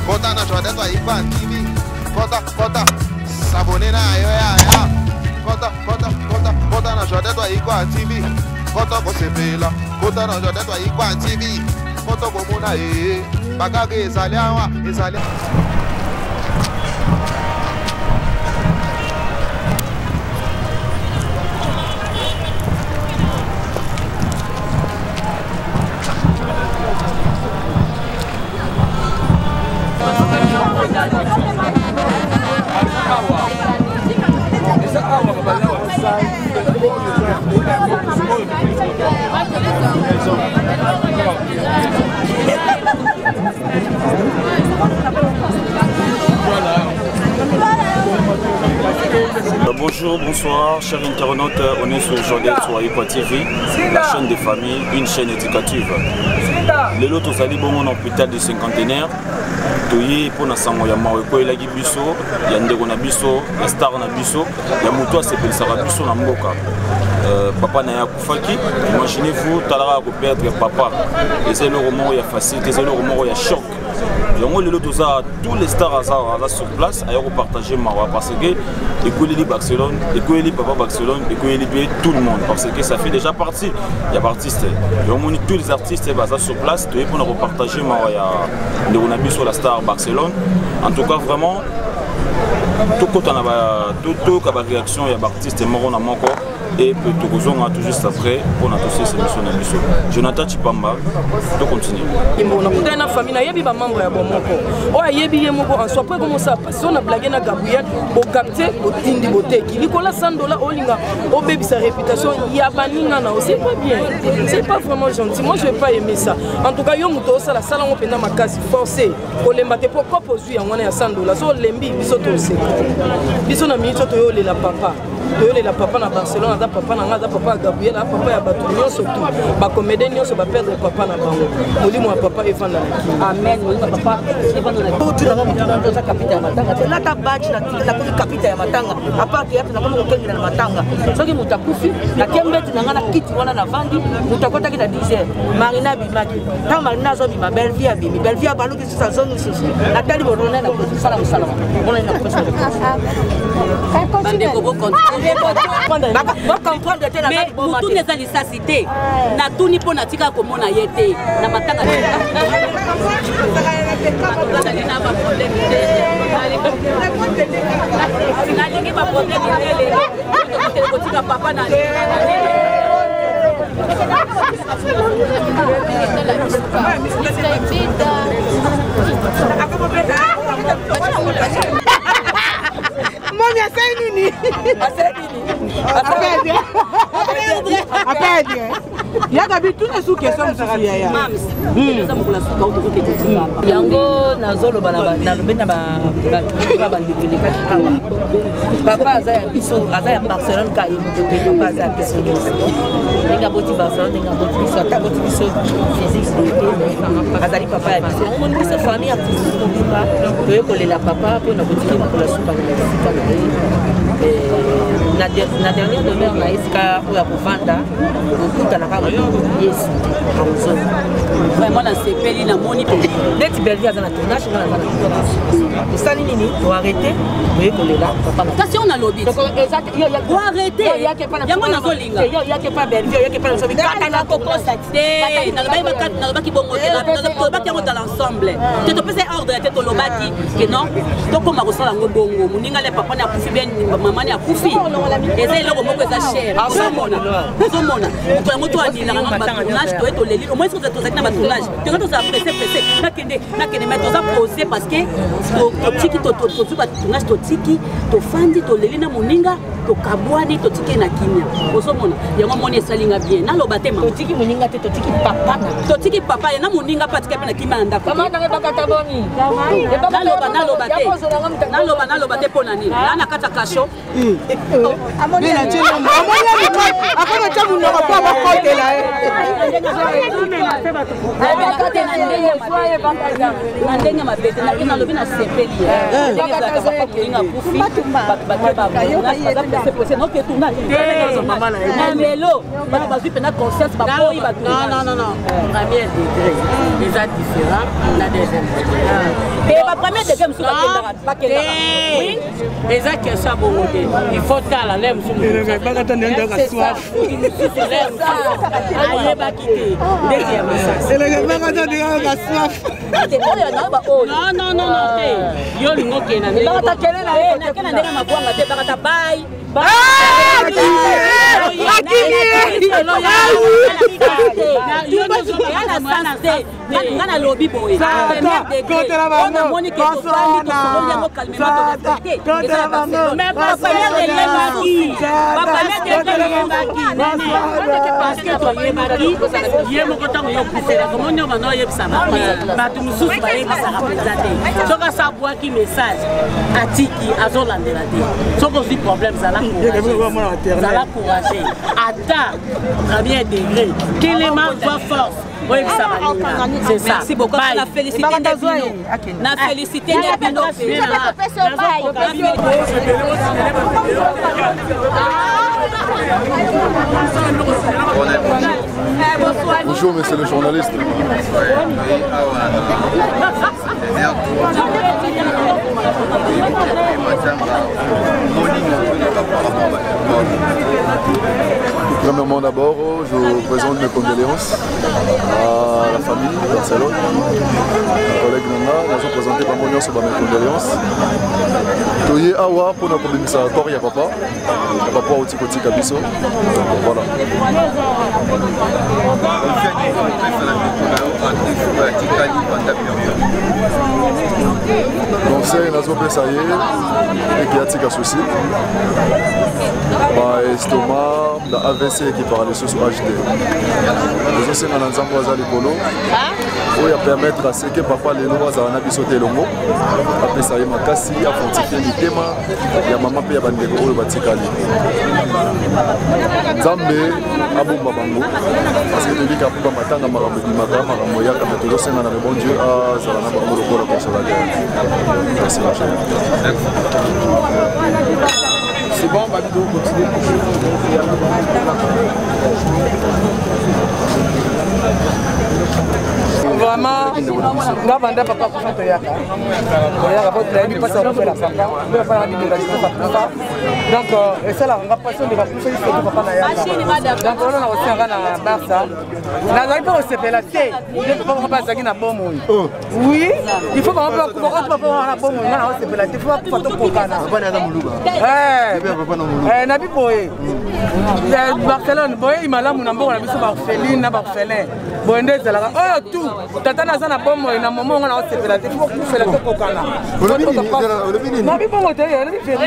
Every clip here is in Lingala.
Kota na Jordan to Ikwan TV. Kota s'abonner na yo ya. Kota na Jordan to Ikwan TV. Kota ko sepela. Kota na Jordan to Ikwan TV. Kota ko muna bagage ezaliawa. Bonjour, bonsoir, chers internautes, on est sur Jordan sur Ikwa TV, la chaîne des familles, une chaîne éducative. Les lots tous allés bon mon hôpital du cinquantenaire, toyé pour na sango ya maweko elagi biso, ya ndeko na biso, ya star na biso, ya muto s'appelle Sara biso na mboka. Papa na yakufaki, imaginez-vous talara ko perdre papa. Et c'est le roman ya facile, c'est le roman ya choc. Tous les stars sur place à partager Mawa parce que écoutez Barcelone, écoutez Papa Barcelone, écoutez tout le monde parce que ça fait déjà partie. Il y a artistes, tous les artistes sur place pour nous partager Mawa sur la star Barcelone. En tout cas vraiment tout côté tout réaction il y a artistes morts dans mon corps. Et tout juste après pour notre cette émission d'émission. Jonathan Chipamba, tout continue. On a famille, il y a des membres à Bomoko. Oh, il y a des membres en soi. Après, comment ça passe? On a blagué à Gabriel, au capté, au Tindi Boté. Nicolas Sandola, Olinga, au baby sa réputation, il y a Banina, c'est pas bien. C'est pas vraiment gentil. Moi, je vais pas aimer ça. En tout cas, il y a la salle où on a ma case forcée. On les battait pour quoi poser on est à Sandola. So, l'embi, bisoto aussi. Bisoto na minute, tu la papa. Tu la papa na Barcelone. Papa na papa Gabriel, papa ya batu nyonso tu ba comédien nyonso ba perdre papa na bango molimo ya papa evanda na amen molimo papa evanda na tout na mamu na za kapita ya matanga la ta badge na ko kapita ya matanga apart ya na ko kengi na matanga soki mutakufi na kembetu na ngana kiti wana na vandi mutakota ki na 10h marina bimaki ta marina zo bi ma belvia baluki sa zone sisi na tali borona na ko sala musala ona na ko sala bande ko mais mutu neza lisasité na tuni pona tika komona yete na matanga na lingi ba problème tele ko tika papa na Mami, asaidini. Asaidini. Yaka bitu na suke somo suya ya. Mams. Neza mukula suka uko ketu. Yango nazolo bana na lobena ba ndikilika kawa. Papa azaya biso azaya Barcelone ka imuto papa azaya biso. Ninga boti Barcelone ninga boti biso ta boti biso physique de azali papa ya biso. Mon biso famille a tout toye kolela papa po na boti mukula suka na dernière demeure na iska ou ya kovanda okuta na kama yes amzo vraiment na sepeli na moni net belvia za na tournage na za ça nini pour arrêter mais kolela papa kasi on a lobby donc exact yo ya pour arrêter yango na kolinga yo ya ke pas belvia yo ke pas so bikata na ko constater na lobaki bongo te na lobaki yango dans l'ensemble te to pese ordre te to lobaki que non to koma ko sala ngo bongo muninga le papa na kufi bien maman ya kufi eza eloko moko eza cher ozomona moto yango to adilaka na batournage to eto leli au moins soki tozalaki na batournage tonga tozala presse nakende mais toza posé parce que totiki tozwi batournage totiki tofandi toleli na moninga tokabwani totiki na kimia ozomona yango moni esalinga bien naloba te mama totiki moninga te totiki papa na moninga patika pe na kimia na ndako naloba te mpona nini na kata kasho ndenge mabete nalobi na sepeli lelo bato bazwi mpena conscience baboyi bato premier degré eza différent na deuxième degré premier degré monsieur bakendaka oui eza question bongote il faut tala lem sur c'est ça ayebaki te ndenge ya masasi non te yo lingo kena ndenge nakena ndenge mabwanga te bakata bai ngana lobi boye namoni ke tofandi tosokoli yango calmement mais parce que toyebaki ye moko ntango yokufelaka monio bana oyebisaka bato mosusu bayebisaka mpenza te soki asabwaki message atiki azolandela te soki ozwi problème zala couragé ata premier degré kelema voix force c'est ça. Merci beaucoup. Na félicité Nebino. Bonjour, monsieur le journaliste. Premièrement d'abord, je présente mes condoléances à la famille de Barcelone. Mes collègues Nanga, nous avons présenté par mon sur mes condoléances. Toye awa pour nous communiquer encore ya papa. Papa au Tikoti Kabiso. Voilà. Donc c'est une autre ça y est et qui a tika souci. Bah estomac, la AVC qui parle sur HD. Les aussi dans l'ensemble à l'écolo. Où il permettre à ce que papa les lois à un abisso de longo. Après ça y est makasi a fortifier le thème. Il y a maman paya bandeko au batikali. Zambe abumba bango parce que tu dis qu'à pas matanga marambo ya comme toujours c'est dans le bon Dieu à zalana bango le corps pour cela. Merci ma chérie. C'est bon, Babidou, continue. Vraiment, nous avons papa pour faire Toyaka. Toyaka, vous avez passé à faire la papa. Vous avez fait papa. Donc, c'est là, on va passer de la poussée de papa Nayaka. Donc, on a aussi un gars à Barça. Nous n'avons pas aussi fait la thé. Il ne faut pas passer à la bombe. Oui, il faut qu'on va la bombe. On a aussi fait la thé. Il faut pas faire tout pour Ghana. Nabi Boye. Barcelone, Boye, il m'a là, mon amour, on a vu sur Barceline, Barcelone. Boende, c'est là. Oh, tout. Tata na sana bombo ina momo on a aussi fait la thé. Il faut faire la thé pour Ghana. Nabi Boye, Nabi Boye.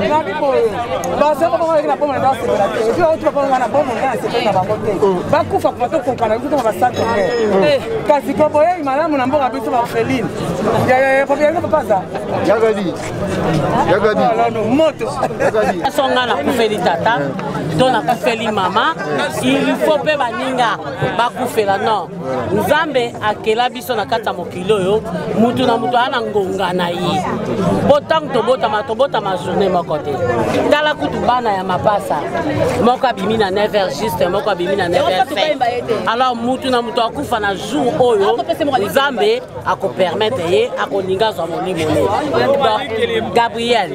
Nabi Boye. Barcelone, on a vu la bombe, on a aussi fait la thé. Et puis, on a la bombe, on a aussi fait la bombe. Bakou, faut pas tout pour Ghana. Vous avez ça. Kasi ko Boye, il m'a là, mon amour, on a vu sur Barceline. Il y a pas ça. Yagadi. Moto. Songa na kufeli tata, dona kufeli mama, il faut pe baninga bakufela non. Nzambe akela biso na kata mokilo yo, mutu na mutu ana ngonga na yi. Botang to bota ma journée moko te. Tala kutu bana ya mapasa. Moko abimi na 9h juste, moko abimi na 9h. Alors mutu na mutu akufa na jour oyo, Nzambe ako permettre ye akoninga zo molimo ne. Gabriel,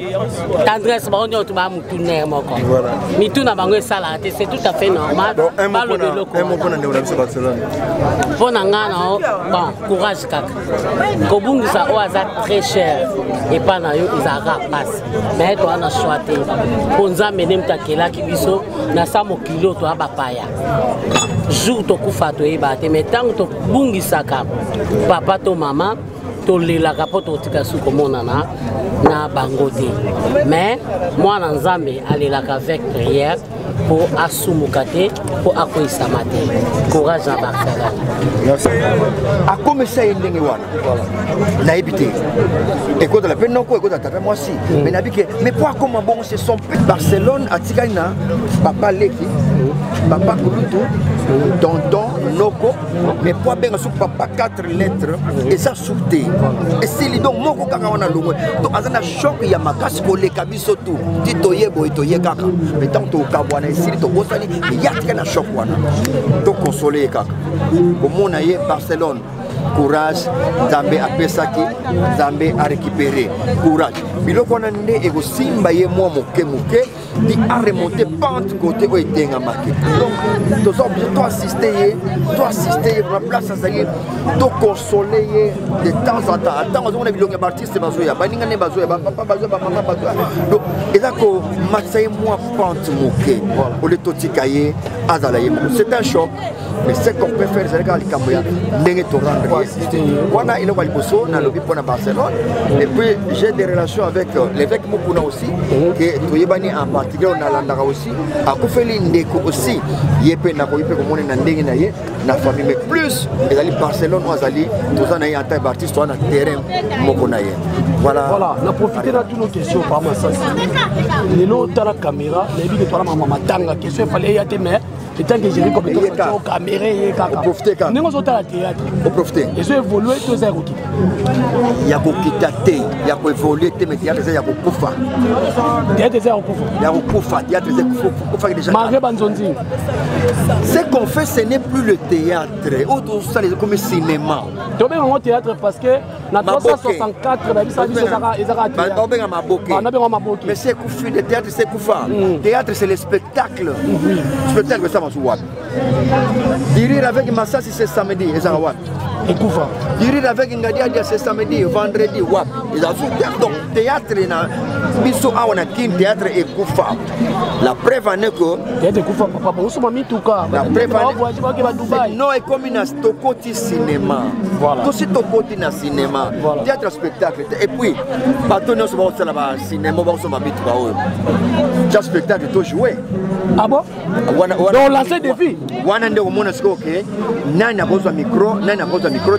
tendresse baonyo to ba mutu ne moko. Mitu na bango sala te, c'est tout à fait normal. Un mot pour na Barcelone. Bon courage kaka. Kobungisa oaza très cher et pas na yo izara passe. Mais toi na choité. Ponza menem takela kibiso na sa mokilo to abapaya. Jour to kufa to ebate mais tant to bungisaka papa to mama to lela kapoto tika su komonana na bangote. Mais moi na Nzambe alelaka avec prière pour asumukate pour akoisa matin. Courage à Barcelone. Merci. A comme ça il ndenge wana. Na habité. Écoute la peine non quoi écoute tata moi si. Mais na bike mais pourquoi comment bon c'est son Barcelone a tikaina papa Leki, papa Kulutu, tonton Noko, mais pourquoi bien sur papa 4 lettres et ça souté. Et c'est li donc moko kaka wana longo. Donc azana choc ya makasi ko le kabiso tout. Titoye boy toye kaka. Mais tant to kabwana ici to bosani il y a tika na choc wana. To consoler kaka. Comme on a Barcelone courage, Zambé a pesaki, Zambé a récupéré, courage. Biloko wana nde ego simba ye moi moke moke di a remonté pente côté où était marqué. Donc tu dois assister pour la place à salir, tu consoler de temps en temps. Attends, on a vu le artiste bazoya, baninga ne bazoya, papa bazoya, maman bazoya. Donc et là que matsaye moi pente moke. Au le totikaye azalaye. C'est un choc. Mais ce qu'on peut faire, c'est que les Cambodgiens n'ont pas voilà, il y a liboso na lobby pour Barcelone. Et puis j'ai des relations avec l'évêque Mokuna aussi, que Toyebani en particulier, on a l'andara aussi. À Koufeli Ndeko aussi, Yépe na Koype comme on est nandé naye, na famille mais plus. Et d'aller Barcelone, on a allé, tous en ayant un type d'artiste, on a terrain Mokunaye. Voilà. Voilà, on a profité de toutes nos questions par ma sens. Les lots dans la caméra, les vidéos de toi maman matanga, question fallait y aller mais. Et tant que j'ai vu comme ça, caméra et caca. Au profiter quand. Nous sommes à théâtre. Au profiter. Et je évolué tous les jours. Il y a beaucoup de thé, il y a beaucoup évolué, mais il y a des heures au poufa. Il y a des heures au poufa. Il y a au poufa, il y a des heures au poufa déjà. Marie Banzonzi. Ce qu'on fait, ce n'est plus le théâtre. Autre ça, c'est comme le cinéma. Tu as au théâtre parce que dans 364, mais c'est Koufi, le théâtre, c'est Koufa. Le théâtre, c'est le spectacle. Le spectacle, ça va se voir. Dire avec Massa, c'est samedi, et ça va. Et Koufa. Dire avec Ngadia, c'est samedi, vendredi, wap. Donc, théâtre, Biso a on a qu'un théâtre et Koufa. La preuve en est que. Théâtre Koufa, papa, on se met tout cas. La preuve en est. Non, et comme il y a un cinéma. Voilà. Tout ce qui est cinéma. Théâtre spectacle. Et puis, bateau nous sommes au cinéma, nous sommes habitués. Théâtre spectacle, tu joues. Ah bon? On lance des défis. On a un nani a besoin de micro, nani a besoin de micro. Au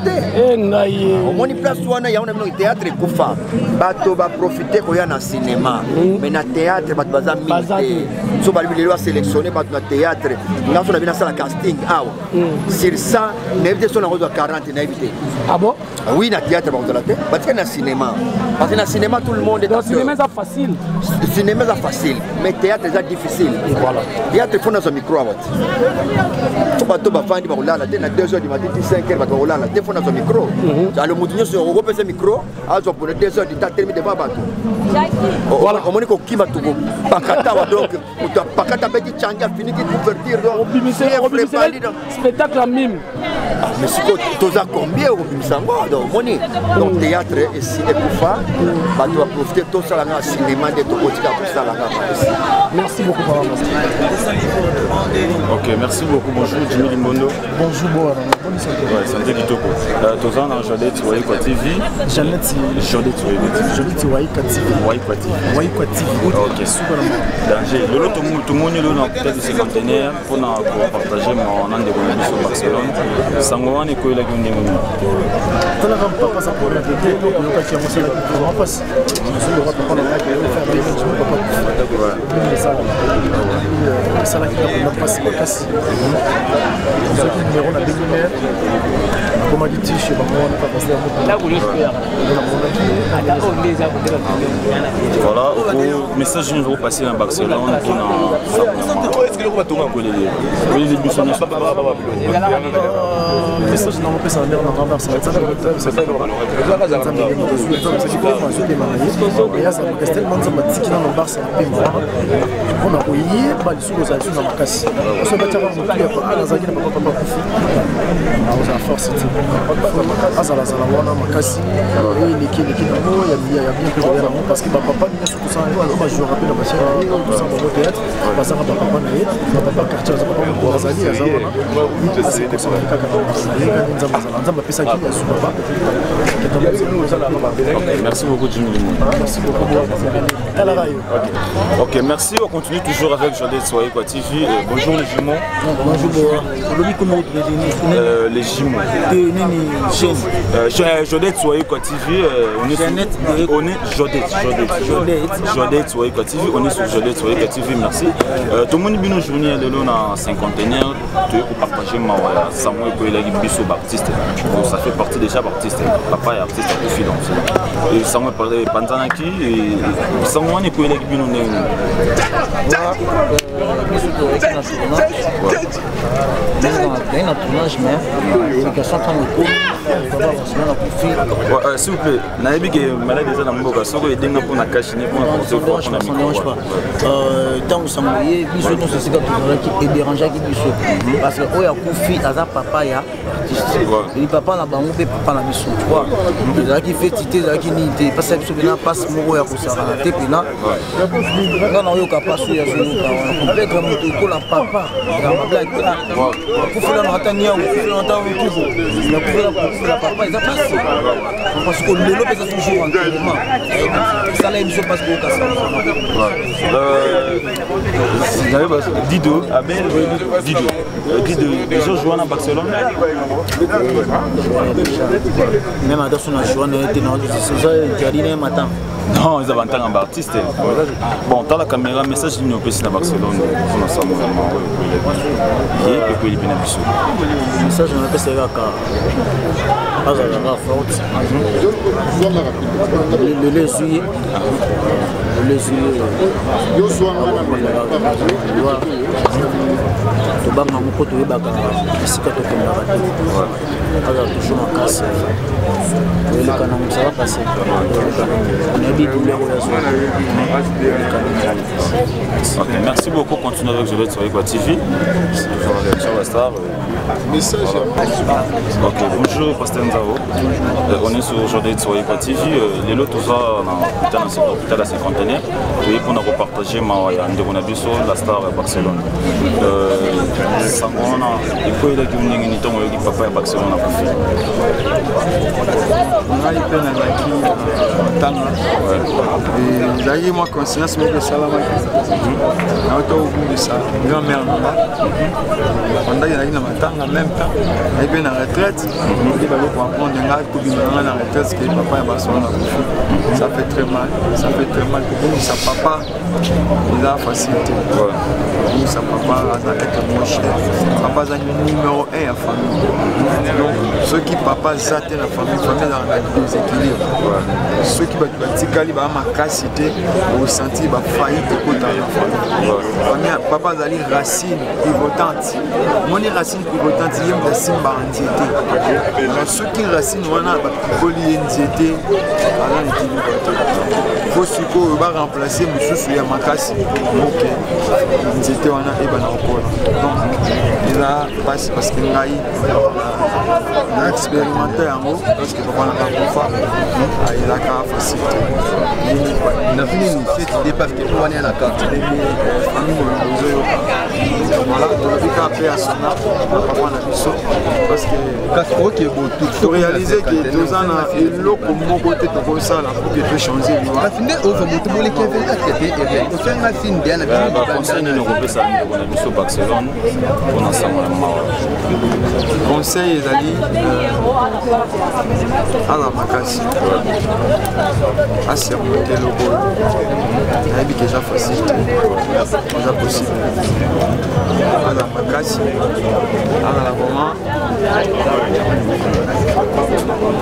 moins, place où on a un théâtre et Koufa. Bateau va profiter quand il y a un cinéma. Mais dans le théâtre, il y a un militaire. Si on va sélectionner dans le théâtre, on a un casting. Sur ça, on a évité 40. Ah bon? Oui, dans le théâtre, on a évité. Parce que dans le cinéma. Parce que dans le cinéma, tout le monde est dans le cinéma, c'est facile. Le cinéma, c'est facile. Mais le théâtre, c'est difficile. Voilà. Le théâtre, il faut dans un micro. Il faut que tu fasses 2h du matin, 5h, il faut dans un micro. Alors, le sur un micro, alors pour 2h du temps, terminé devant bateau. Voilà, on dit qu'il va tout pakata donc pakata petit changa fini qui convertir donc spectacle à mime. Mais si tu as combien au Bisango donc moni donc théâtre ici et Koufa bah tu vas profiter tout ça là cinéma de tout côté pour ça là. Merci beaucoup papa. OK, merci beaucoup. Bonjour Jimmy Limbondo. Bonjour Boa. Ouais, santé kitoko. Tozan na Jodette Waikwa TV. Jodette Waikwa TV. Waikwa TV. OK, super. Danger. Lolo tout monde là peut-être c'est conteneur pour partager mon an de sur Barcelone. Sangoan et quoi la gueule de la papa ça pour la tête donc le cas qui a monté la pour en passe. Je le rappelle pas ça la qui a passé la casse. Ce numéro la dégoûté. Comme a dit chez moi on pas passé là vous l'espère. Voilà, au message que nous allons passer dans Barcelone pour est-ce que le va tomber les émissions ne sont pas message na mopesa na ndenge na renvers ça c'est tellement ça matiki na Barça pe mwa on a oye ba lisuko za na makasi so ba taba mo pia pa ala zakina papa papa kufi on a force azala zala wana makasi et l'équipe na mo ya bien que na mo parce que ba papa ni surtout ça on va jouer rapide na basi tout ça au théâtre ba ça ba papa na ye papa quartier za papa ko azali azala c'est comme ça merci beaucoup Jimmy. Merci beaucoup. Ok, merci. On continue toujours avec Jodette Waikwa TV. Bonjour les jumeaux. Bonjour. Les jumeaux. Jodette Waikwa TV. On est Jodette Waikwa TV. On est sur Jodette Waikwa TV. Merci. Tout le monde est journée de l'eau dans 50e. Tu veux partager ma Samuel Koelagi Bisso Baptiste. Ça fait partie déjà Baptiste. Papa est artiste à confidence. et ça m'a parlé Pantanaki et ça m'a dit que les bino ne s'il vous plaît, Naïbi qui est malade déjà dans mon boca, ça va aider pour la cacher pour ça ne dérange pas. Tant que ça m'a dit, il faut que ce soit qui est dérangeant qui puisse parce que il y a Koufi, Aza papa ya artiste. Il papa na bango pe papa na biso. Il a qui fait tité, il a qui nité parce que ce bena passe moko ya kusara na tepena. Non non yo kapasu ya zulu ka. Complète moto ko la papa. Na blague. Koufi la matania, Koufi la matania toujours. Na Koufi la papa, ils a passé. Parce que le lelo pesa toujours entraînement. Ça là ils sont pas pour casser. Dido, Abel, Dido. Dido joue à Barcelone. Même à son joueur n'était dans le jardin matin. Non, ils avaient un temps artiste. Bon, dans la caméra, message d'une opération à Barcelone. On a ça vraiment. Et puis il est bien habitué. Message on a fait c'est là car Azara forte. Le lesuie. Le lesuie. Yo soir to banga moko to yebaka esika to kenda alors toujours en casse le canon ça va passer on a dit douleur ok, merci beaucoup, continuez avec Juliette sur Equa TV. Sur la star. Message. Ok, bonjour Pasteur Nzao. On est sur aujourd'hui sur Equa TV. Les lots tous dans l'hôpital à cinquantenaire. Et pour nous repartager la star Barcelone. Sangona, il faut aller à une temps où papa est Barcelone à Paris. On a eu peine à Tanga. Et là, moi, conscience, mais que ça l'a marqué. Au bout de ça, grand-mère, on a eu en même temps, et bien en retraite, il va prendre un gars pour venir en retraite, parce que papa est Barcelone. Ça fait très mal, ça fait très mal. Pour sa papa, il a facilité. Pour sa papa, il a été moins cher. Papa est le numéro 1 à famille. Donc, ceux qui papa zatent la famille, dans le déséquilibre. Ceux qui ont ma cassité, au senti faillite de côté de la famille. Papa a une racine pivotante. Mon racine pivotante, il y a une racine d'anxiété. Ceux qui racine, on a une anxiété. Il faut que va remplacer M. Souya Makassi. Donc, anxiété, on a une encore. Donc, il a passé parce qu'il a expérimenté en haut, parce que papa n'a pas pu faire. Il a qu'à faciliter. Il a fini une fête d'idée parce que tout le monde est à la carte. Voilà, il a fait à son âme, papa n'a pas parce que il faut réaliser que deux ans, il a comme mon côté de ça, pour que tu changer. Conseil Ezali à la Makassi à surmonter le bol. Il a dit que déjà facile, déjà possible. À la Makassi, à la maman,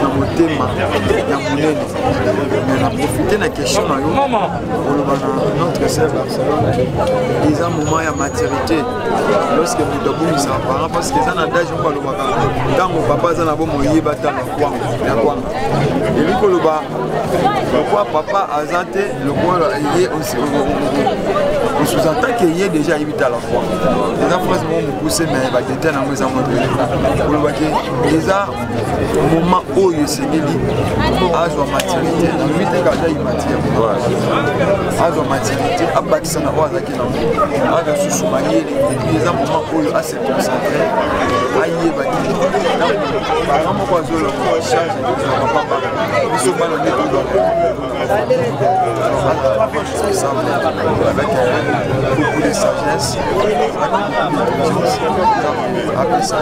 dans mon thème, dans mon aide. Mais on a profité de la question pour notre sœur Barcelone. Ils ont un moment de maturité. Lorsque nous devons nous parents, parce que ça n'a pas d'âge, quand mon papa a un bon moyen, il va être et lui, le quoi papa a zanté, le quoi il est aussi. On sous-entend qu'il y ait déjà évité à la fois. Les enfants vont me pousser, mais il va être dans mes amours. Déjà, au moment où il s'est dit, âge de maturité, dans le 8 ans, il m'attire. Âge de maturité, à bâtir ça, à la question. À la sous-manier, les moments où il a se concentré, à y est bâti. Par exemple, quand je charge, ils sont mal en état. Avec beaucoup de sagesse, après ça,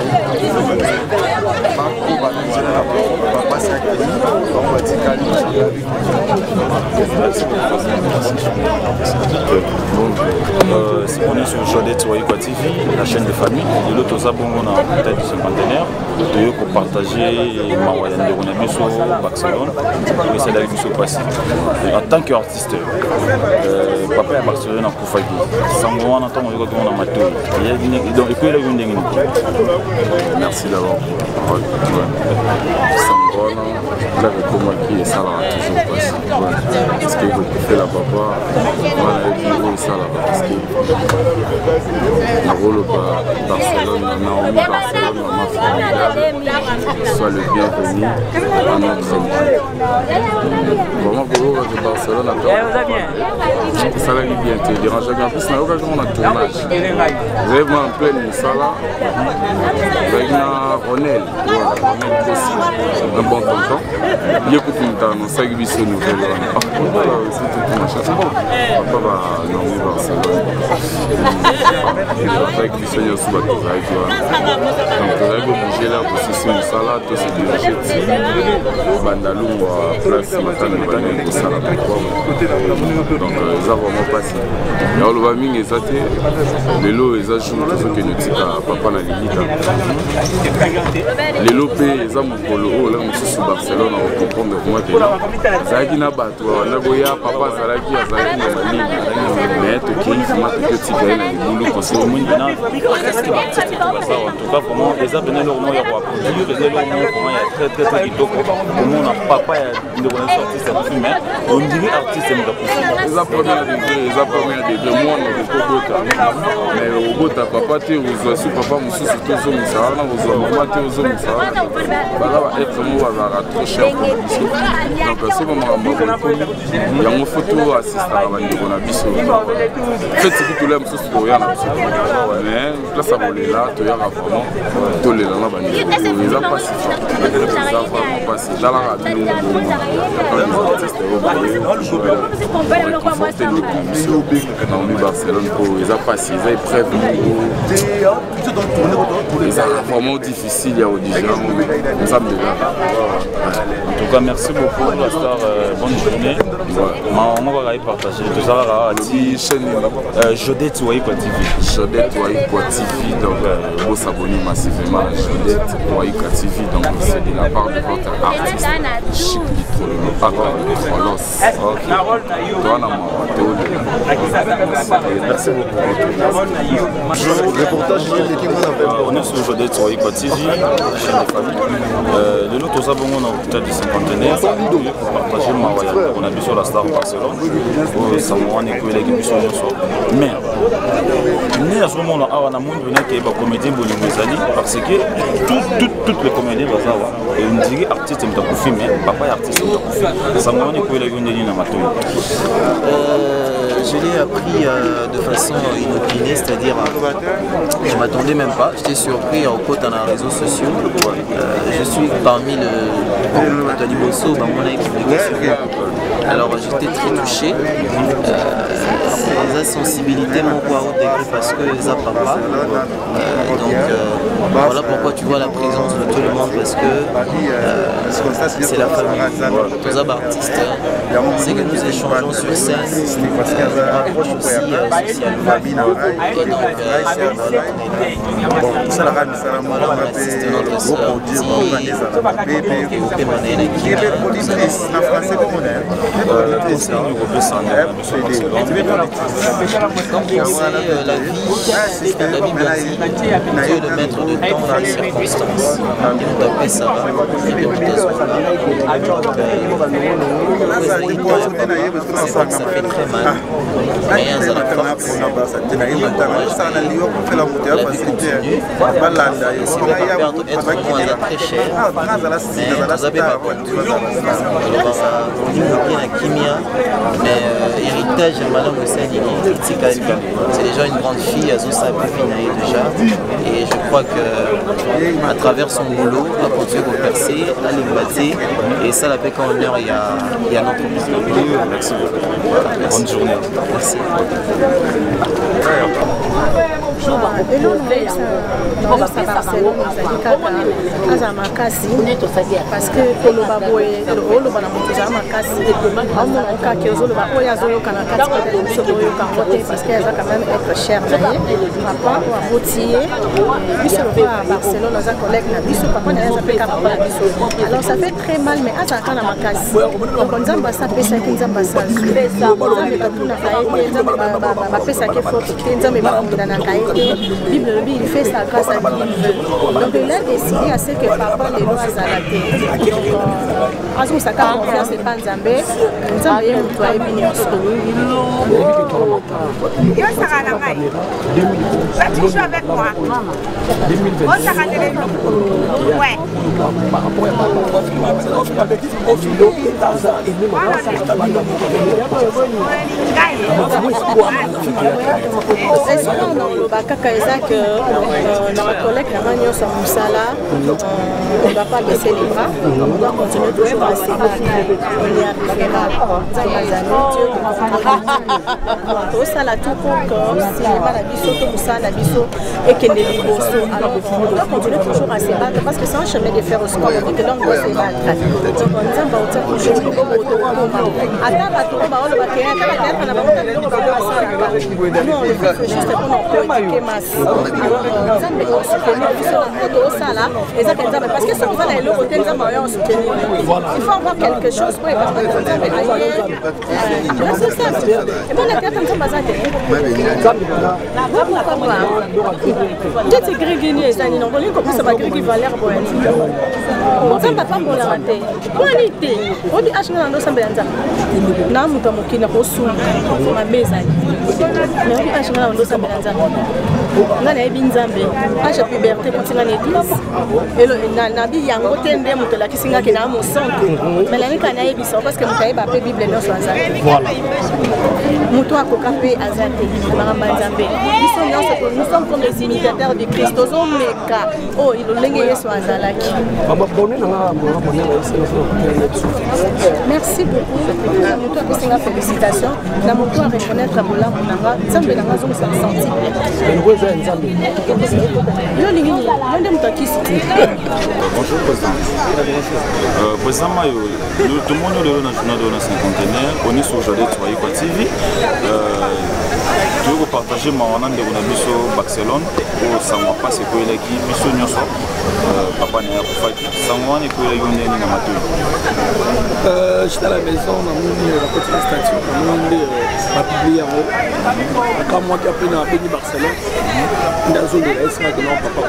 On est sur Jodet Touaïkwa TV, la chaîne de famille. Et l'autre, on a peut-être du cinquantenaire. Pour partager ma Barcelone. Et c'est là que je suis passé. En tant qu'artiste, papa est Barcelone en Koufagi. Sans moi, on entend que on a maté. Donc, merci d'abord pour la parole. Là, comment qui est ça là toujours passé. Parce que vous fait la papa, voilà, et ça là parce que le rôle de Barcelone, Naomi Barcelone, maman formidable, soit le bienvenu à notre monde. Vraiment pour vous de Barcelone, ça va bien te déranger. En plus, on a tournage. Vous avez en pleine salle, avec Ronel, un bon temps. Il y a beaucoup de temps, on sait que c'est une nouvelle. C'est tout machin. Papa va Naomi Barcelone. Avec lui, c'est aussi la travail. Donc, vous avez obligé là pour si une salade, tout c'est dirigé ici. Bandalou à place, Matane Banel, tout ça là. Donc, ils ont vraiment passé. Et on le voit bien, ils ont été. Les lots, ils ont joué tout ce que nous dit à papa la limite. Les lots, ils ont mon polo, là, on est sur Barcelone. On comprend de moi que Zaki n'a pas toi, Nagoya, papa Zalaki, Zaki n'a pas ligne. Mais tu es comment tu peux tirer le boulot parce que le monde n'a en tout cas, comment les gens venaient leur nom, il y a quoi pour dire, les gens leur nom, comment il y a très kitoko. Comment on a papa, il y a des artistes à fumer. On dirait artiste, c'est une les premières degrés, moi, on a beaucoup d'autres. Mais au bout de papa, tu as aussi papa, mon sous, c'est tout ça, vous avez maman, tu as aussi ça. Voilà, être moi, trop cher. Donc, c'est vraiment un bon coup. Il y a une photo assiste à la bannière, on a vu ça. En fait, c'est que tout l'aime, c'est ce qu'il y a. Mais là, ça volait là, tu y a vraiment tout les dans la bannière. Ils ont pas si fort. Ils ont vraiment pas si fort. Dans la radio, les artistes européens, ils confortent nos conditions. Naomi Barcelone, ils ont pas si, ils ont prêt pour ils ont vraiment difficile, il y a audition. Ça me dérange. En tout cas, merci beaucoup, la star. Bonne journée. On va partager tout ça à la chaîne Jodet Touaïkwa TV. Jodet Touaïkwa TV, donc vous s'abonnez massivement à Jodet Touaïkwa TV. Donc c'est de la part de votre artiste Chic Ditrololo, papa de Trolos. Merci beaucoup. Reportage, on est sur Jodet Touaïkwa TV, chaîne des familles. De l'autre, on a peut-être du cinquantenaire pour partager ma voyage. On a vu sur la star Barcelone. Ça m'a dit que l'équipe sur le soir. Mais, à ce moment-là, on a montré qu'il y a des comédiens parce que toutes les comédiens vont avoir. Et on dirait artiste, mais tu filmé. Papa est artiste, mais tu filmé. Ça m'a dit que l'équipe je l'ai appris de façon inopinée, c'est-à-dire je ne m'attendais même pas, j'étais surpris en côte dans les réseaux sociaux. Je suis parmi le Tony Bosso, mon équipe de gars. Alors j'étais très touché. La sensibilité mon poids au degré parce que les a papa. Donc voilà pourquoi tu vois la présence de tout le monde parce que c'est la famille. Tous les artistes, c'est que nous échangeons sur scène, on rapproche aussi socialement. Et donc voilà, on assiste notre soeur comme on sait, la vie Bible a dit, Dieu est le maître de temps et des circonstances. Et on t'appelle ça, et bien on t'assure. Ça fait très mal. Mais il y a la force. La vie continue. Si on ne va pas perdre être moins, elle est très chère. Mais vous avez pas compte. Mais héritage, madame Hussein, c'est déjà une grande fille, elle a déjà. Et je crois qu'à travers son boulot, elle a continué à percer, à l'évader. Et ça, la paix en honneur, il y a notre mission. Merci beaucoup. Voilà, merci. Bonne journée. Merci. aza makasi parce que koloba boye oloba na moto eza makasi omona okaki ozoloba oyo azoyoka na kati peut-être biso toyoka yango te parce que aza quand même être cher na ye papa aboti ye biso lokola à Barcelone aza collègue na biso papa na ye aza mpe ka papa na biso alors ça fait très mal mais azalaka na makasi donc nzambe asapesaki nzambe asazwi nzambe batunaka ye te nzambe bapesaki force te nzambe bakondanaka ye te bible lobi il fait sa grâce à qui il veut donc il a décidé à ce que papa lelo azala te azomisaka confiance epa nzambe nzambe ye moto ayebi nyonso Tu joues avec moi. On s'arrête les ouais. kaka eza que na collègue na nyonso ya mosala on va pas baisser les bras on doit continuer toujours à se battre on y arrivera tosala tout pour que cinéma na biso to mosala na biso ekende liboso alors on doit continuer toujours à se battre parce que c'est un chemin de faire au sport on dit que l'on doit se battre nzamba otia toujours ata bato baolo bakea ata bakea na bango biloko bakosalaka non on le fait juste pour nous protéger masse nzambe osoutenir biso na moto osala eza ke nzambe parce que soki oza na eloko te nzambe oyo osoutenir il faut avoir quelque chose po ebanga nzambe aye c'est ça ebona tata nzambe aza te ndeti grigini ezali nango olingi kopesa bagrigi valeur boye nzambe apambolaka te mponi te obi ashinga na ndo osambela nzambe na moto mokili nakosula mabe ezali mais obi ashinga na ndo osambela nzambe nga nayebi nzambe age puberté kotinga na église nabi yango te nde moto elakisi nga ke naa mosantu mais nanika nayebisa parce que moto ayeba mpe bible nyonso aza te moto akoka mpe aza te makambo ya nzambe biso nyonso nous sommes comme les imitateurs de Christ tozomeka oyo lolenge yesu azalaki merci beaucoup na moto apesinga félicitation na moto areconnaître bolamu nanga nzambe nanga azongisa senti Bonjour président. Président Mayo, tout le monde est dans le journal de la cinquantenaire, on est sur aujourd'hui sur Iqua TV. Je vais partager ma wanande de Bonabiso Barcelone pour savoir pas ce qu'il a qui biso nyonso papa n'est pas fait savoir et que il a eu une amateur. J'étais à la maison, on a mis la petite statue, on a mis la publié en haut. Quand moi qui a pris dans Barcelone, dans la zone de l'Est, on a papa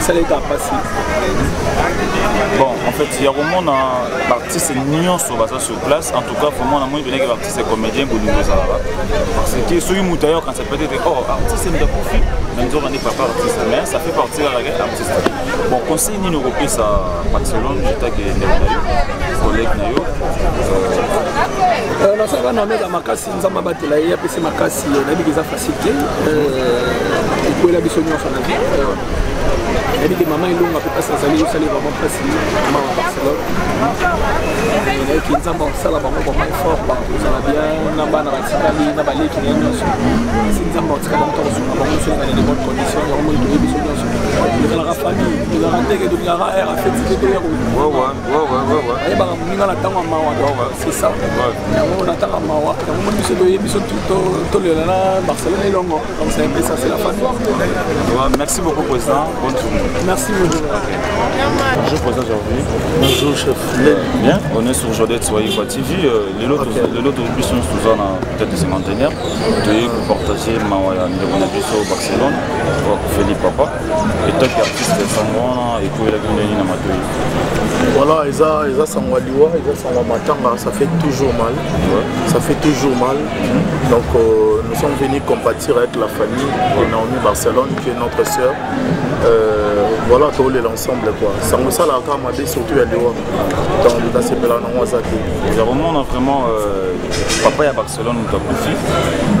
ça les gars passés. Bon, en fait, il y a vraiment un artiste nyonso sur place. En tout cas, vraiment, on a moins de artiste comédien pour nous parce que ceux qui sont quand ça peut être oh artiste de profit, mais nous avons pas artiste, mais ça fait partie de la artiste. Bon, conseil ni nous repose à Barcelone, j'étais avec des collègues nayo. Na saka na meza makasi nzamba batela ye apesi makasi na bikiza facilité ikoela biso nyonso na vie et que maman ilunga peut passer ça les vraiment passer maman à Barcelone et qui nzamba sala bango vraiment fort ba ça bien na bana batikali na baleki na nyonso nzamba batikali mto so na bango so na des bonnes conditions ya mo to biso nyonso de la famille de la teke de la air a fait de ya ouais et ba minga na tanga mawa c'est ça on attend mawa on biso do biso to le na Barcelone et longo donc c'est un peu ça c'est la famille. Merci beaucoup président, bonne journée. Merci beaucoup. Bonjour président aujourd'hui. Bonjour chef. Bien, on est sur Jodette sur Iqua TV. Les autres bisos sont peut-être des cinquantenaires. Tu as partagé ma biso Barcelone, Philippe Papa. Et toi qui es artiste de Sangwana et puis la Guinée Namatoi. Voilà, Eza Sangwaliwa, Eza Sangwamatanga, ça fait toujours mal. Ça fait toujours mal. Donc nous sommes venus compatir avec la famille de Naomi Barcelone qui est notre sœur. Voilà, tout l'ensemble quoi. Sangosa la Kamade surtout à Dewa. Donc dans ces plans on a vraiment on a vraiment papa à Barcelone nous a profité.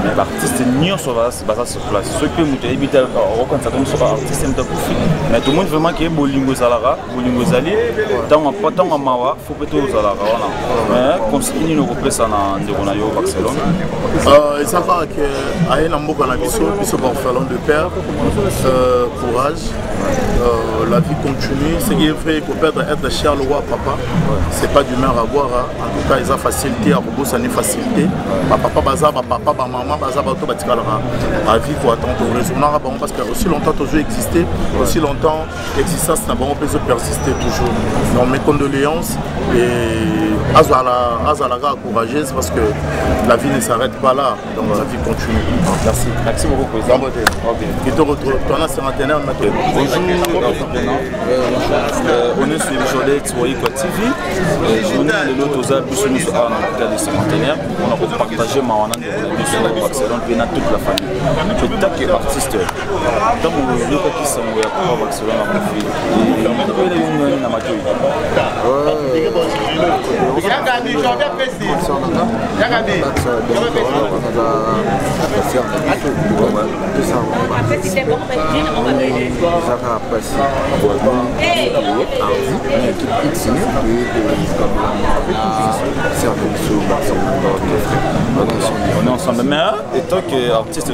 Mais l'artiste n'y sur base sur place. Ceux qui nous habitent au quand ça comme sur artiste nous a profité. Mais tout le monde vraiment qui est bolingo salara, bolingo zali, tant pas tant à Mawa, faut plutôt salara voilà. Mais comme si nous représentons na Ndebonayo Barcelone. Et ça va que aye na mboka na biso orphelin de père, courage, la vie continue. Ce qui est vrai qu'on peut être cher le roi papa, c'est pas du mal à voir. En tout cas, ils ont facilité à Robo, ça n'est facilité. Papa baza, papa, maman baza, bato batikala à vivre pour attendre au réseau. Parce que aussi longtemps toujours existé, aussi longtemps l'existence n'a pas pu persister toujours. Donc mes condoléances et Azalaga courageuse parce que la vie ne s'arrête pas là, donc la vie continue. Merci. Merci beaucoup, président. Et te retrouve, tu en as centenaire maintenant. Bonjour, on est sur le journée Tsoaïkwa TV. Journée de l'autre aux abus sur nous à des centenaires. On a partagé Mawana de Barcelone et toute la famille. Je suis taqué artiste. Dans mon lieu qui sont à Barcelone à mon fils. Et il y a une amateur. On est ensemble, mais en tant qu'artiste,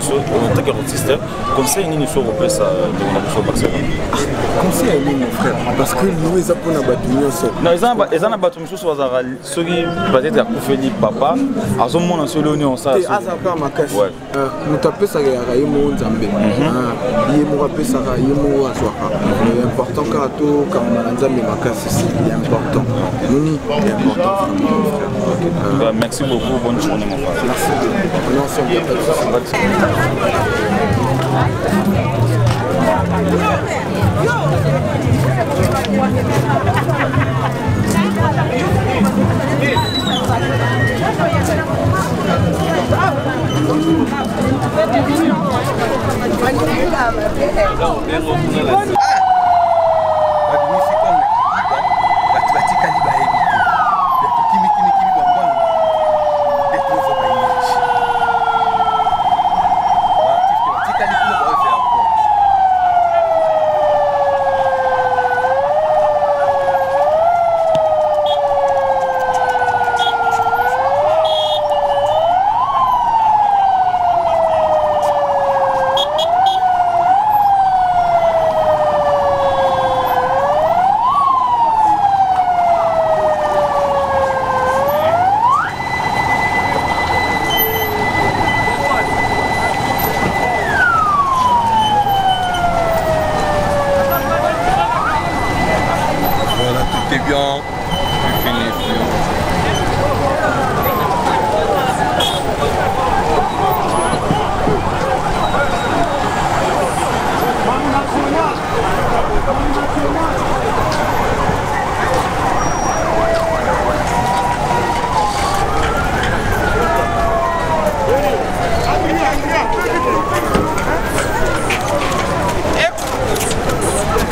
conseil une fois au place de Barcelone. Conseil à lui, mon frère, parce que nous, ils ont battu. Non, ils ont battu ceux qui peut-être à Koufeli papa, à son monde en solo, on s'en sort. Nous tapons ça, il y a un monde Zambé. Il y a un peu ça, il y a un peu important car tout, comme on a Zambé, c'est important. Nous, c'est important. Merci beaucoup, bonne journée, mon frère. Merci.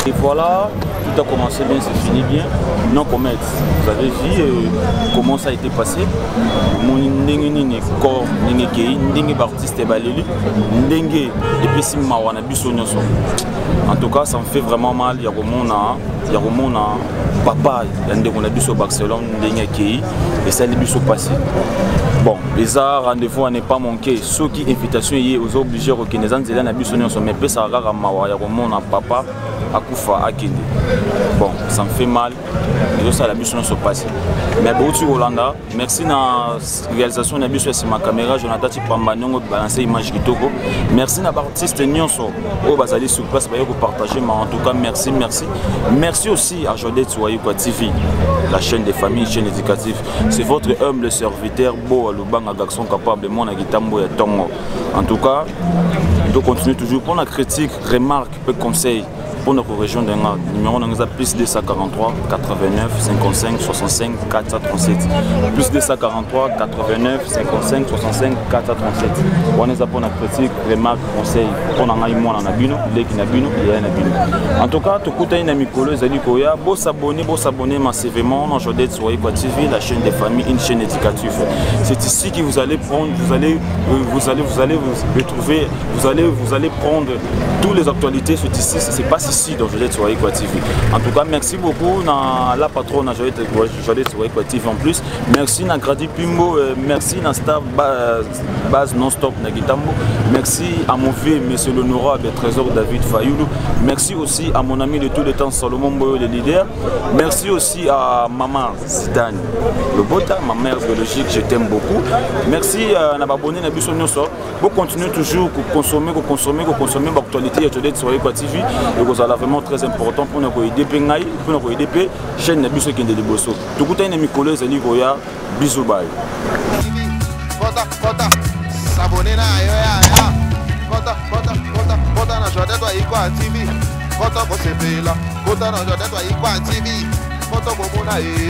Et voilà, tout a commencé bien, c'est fini bien. Non comète, vous avez vu comment ça a été passé. Mon ndenge corps ndenge kei ndenge artiste baleli ndenge et puis si mawana biso nyonso. En tout cas, ça me fait vraiment mal. Il y a Romona papa ndenge on a biso Barcelone ndenge kei et ça les biso passé. Bon, les rendez-vous n'est pas manqué. Ceux qui invitation y est aux obligés de reconnaître nzela na biso nyonso mais pesa rara mawa ya Romona papa Akufa Akinde. Bon, ça me fait mal. Et ça, la mission se passe. Mais bon, tu Hollanda, merci na réalisation de la mission sur ma caméra. Jonathan Tipambanyongo de balancer image kitoko. Merci na artiste Nyonso. Oh, bazali sur place, pour partager. Mais en tout cas, merci. Merci aussi à Jodé Tsoaïkwa TV, la chaîne des familles, chaîne éducative. C'est votre humble serviteur, Bo Alubanga, garçon capable, mon agitambo et tongo. En tout cas, il doit continuer toujours pour la critique, remarque, peu conseil. Pour notre région de Nga, numéro de plus 243 89 55 65 437. Plus 243 89 55 65 437. On est pour notre critique, remarque, conseil. On a eu moins en abino, l'équipe nabino, il y a un abino. En tout cas, tout coûte une amicole, Zadikoya, beau s'abonner massivement. On a Jodé Tsoaïkwa TV, la chaîne des familles, une chaîne éducative. C'est ici que vous allez prendre, vous allez retrouver, vous allez prendre toutes les actualités. C'est ici, c'est pas si ici dans Jodette sur Equa TV. En tout cas, merci beaucoup à la patronne à Jodette sur Equa TV en plus. Merci à Grady Pimbo, merci à Star Base Non-Stop Nagitambo. Merci à mon vieux monsieur l'honorable Trésor David Fayoulou. Merci aussi à mon ami de tout le temps Salomon Boyo, le leader. Merci aussi à maman Zidane Lobota, ma mère biologique, je t'aime beaucoup. Merci à l'abonné Nabiso Nyoso. Vous continuez toujours à consommer l'actualité de Jodette sur Equa TV. Et vous allez vraiment très important pour nous aider, pour nous aider, chaîne Nabiso qui est de Bosso. Tout le monde est Mikolo Zali Goya. Bisous, bye. S'abonner na yo ya. Kota na Jodette wa Equa TV. Kota ko sepela. Kota na Jodette wa Equa TV. Kota ko mona